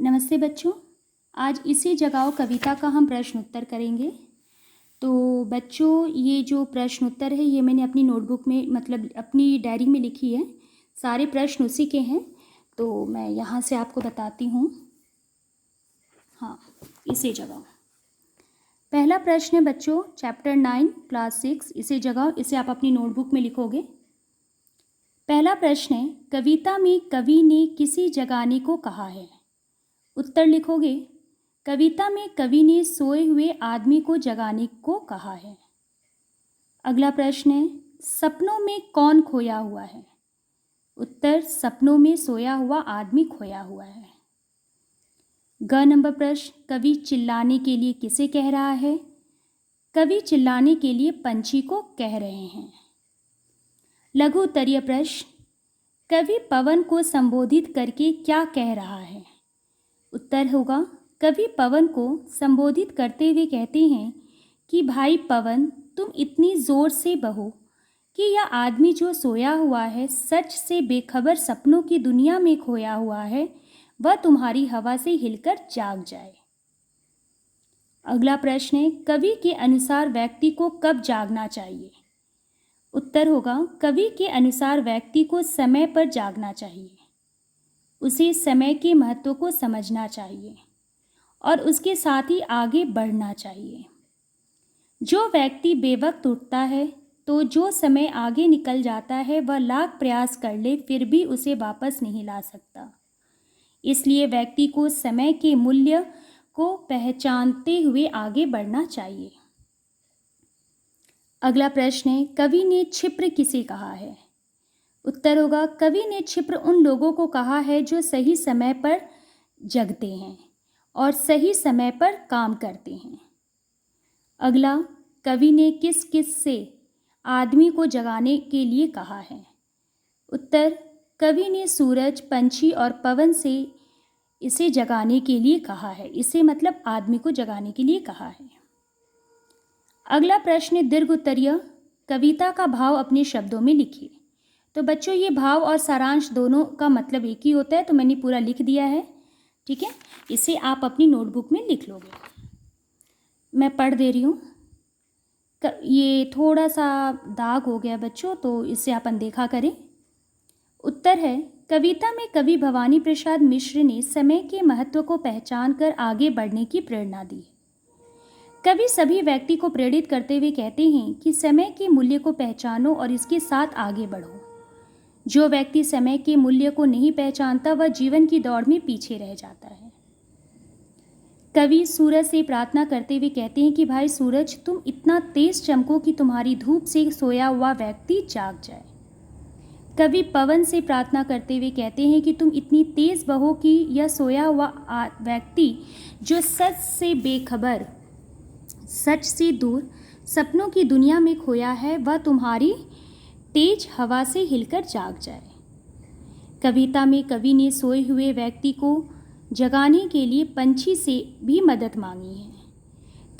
नमस्ते बच्चों, आज इसी जगाओ कविता का हम प्रश्न उत्तर करेंगे। तो बच्चों, ये जो प्रश्न उत्तर है ये मैंने अपनी नोटबुक में मतलब अपनी डायरी में लिखी है। सारे प्रश्न उसी के हैं, तो मैं यहाँ से आपको बताती हूँ। हाँ, इसे जगाओ। पहला प्रश्न है बच्चों, चैप्टर 9 क्लास 6, इसे जगाओ। इसे आप अपनी नोटबुक में लिखोगे। पहला प्रश्न है, कविता में कवि ने किसी जगाने को कहा है? उत्तर लिखोगे। कविता में कवि ने सोए हुए आदमी को जगाने को कहा है। अगला प्रश्न है, सपनों में कौन खोया हुआ है? उत्तर, सपनों में सोया हुआ आदमी खोया हुआ है। ग नंबर प्रश्न, कवि चिल्लाने के लिए किसे कह रहा है? कवि चिल्लाने के लिए पंछी को कह रहे हैं। लघु उत्तरीय प्रश्न, कवि पवन को संबोधित करके क्या कह रहा है? उत्तर होगा, कवि पवन को संबोधित करते हुए कहते हैं कि भाई पवन, तुम इतनी ज़ोर से बहो कि यह आदमी जो सोया हुआ है, सच से बेखबर सपनों की दुनिया में खोया हुआ है, वह तुम्हारी हवा से हिलकर जाग जाए। अगला प्रश्न है, कवि के अनुसार व्यक्ति को कब जागना चाहिए? उत्तर होगा, कवि के अनुसार व्यक्ति को समय पर जागना चाहिए। उसे समय के महत्व को समझना चाहिए और उसके साथ ही आगे बढ़ना चाहिए। जो व्यक्ति बेवक्त उठता है तो जो समय आगे निकल जाता है वह लाख प्रयास कर ले फिर भी उसे वापस नहीं ला सकता। इसलिए व्यक्ति को समय के मूल्य को पहचानते हुए आगे बढ़ना चाहिए। अगला प्रश्न है, कवि ने क्षिप्र किसे कहा है? उत्तर होगा, कवि ने क्षिप्र उन लोगों को कहा है जो सही समय पर जगते हैं और सही समय पर काम करते हैं। अगला, कवि ने किस किस से आदमी को जगाने के लिए कहा है? उत्तर, कवि ने सूरज, पंछी और पवन से इसे जगाने के लिए कहा है। इसे मतलब आदमी को जगाने के लिए कहा है। अगला प्रश्न दीर्घ उत्तरीय, कविता का भाव अपने शब्दों में लिखिए। तो बच्चों, ये भाव और सारांश दोनों का मतलब एक ही होता है, तो मैंने पूरा लिख दिया है। ठीक है, इसे आप अपनी नोटबुक में लिख लोगे। मैं पढ़ दे रही हूँ। ये थोड़ा सा दाग हो गया बच्चों, तो इसे आप अनदेखा करें। उत्तर है, कविता में कवि भवानी प्रसाद मिश्र ने समय के महत्व को पहचान कर आगे बढ़ने की प्रेरणा दी। कवि सभी व्यक्ति को प्रेरित करते हुए कहते हैं कि समय के मूल्य को पहचानो और इसके साथ आगे बढ़ो। जो व्यक्ति समय के मूल्य को नहीं पहचानता वह जीवन की दौड़ में पीछे रह जाता है। कवि सूरज से प्रार्थना करते हुए कहते हैं कि भाई सूरज, तुम इतना तेज चमको कि तुम्हारी धूप से सोया हुआ व्यक्ति जाग जाए। कवि पवन से प्रार्थना करते हुए कहते हैं कि तुम इतनी तेज बहो कि यह सोया हुआ व्यक्ति जो सच से बेखबर, सच से दूर सपनों की दुनिया में खोया है, वह तुम्हारी तेज हवा से हिलकर जाग जाए। कविता में कवि ने सोए हुए व्यक्ति को जगाने के लिए पंछी से भी मदद मांगी है।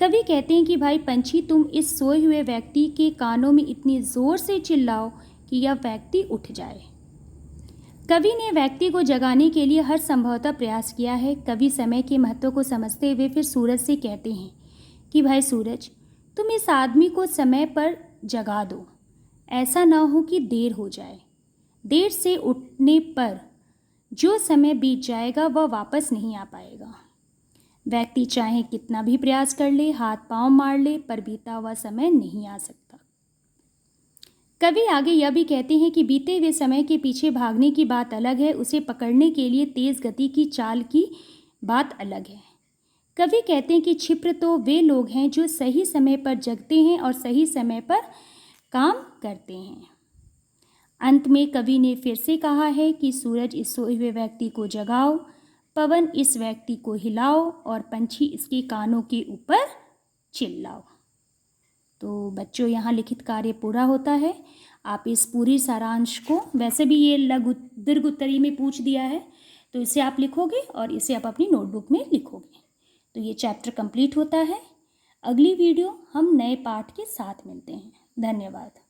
कवि कहते हैं कि भाई पंछी, तुम इस सोए हुए व्यक्ति के कानों में इतनी ज़ोर से चिल्लाओ कि यह व्यक्ति उठ जाए। कवि ने व्यक्ति को जगाने के लिए हर संभवतः प्रयास किया है। कवि समय के महत्व को समझते हुए फिर सूरज से कहते हैं कि भाई सूरज, तुम इस आदमी को समय पर जगा दो। ऐसा ना हो कि देर हो जाए। देर से उठने पर जो समय बीत जाएगा वह वापस नहीं आ पाएगा। व्यक्ति चाहे कितना भी प्रयास कर ले, हाथ पांव मार ले, पर बीता हुआ समय नहीं आ सकता। कवि आगे यह भी कहते हैं कि बीते हुए समय के पीछे भागने की बात अलग है, उसे पकड़ने के लिए तेज गति की चाल की बात अलग है। कवि कहते हैं कि क्षिप्र तो वे लोग हैं जो सही समय पर जगते हैं और सही समय पर काम करते हैं। अंत में कवि ने फिर से कहा है कि सूरज, इस सोए हुए व्यक्ति को जगाओ, पवन, इस व्यक्ति को हिलाओ और पंछी, इसके कानों के ऊपर चिल्लाओ। तो बच्चों, यहाँ लिखित कार्य पूरा होता है। आप इस पूरी सारांश को, वैसे भी ये लघु दीर्घ उत्तरी में पूछ दिया है, तो इसे आप लिखोगे और इसे आप अपनी नोटबुक में लिखोगे। तो ये चैप्टर कंप्लीट होता है। अगली वीडियो हम नए पाठ के साथ मिलते हैं। धन्यवाद।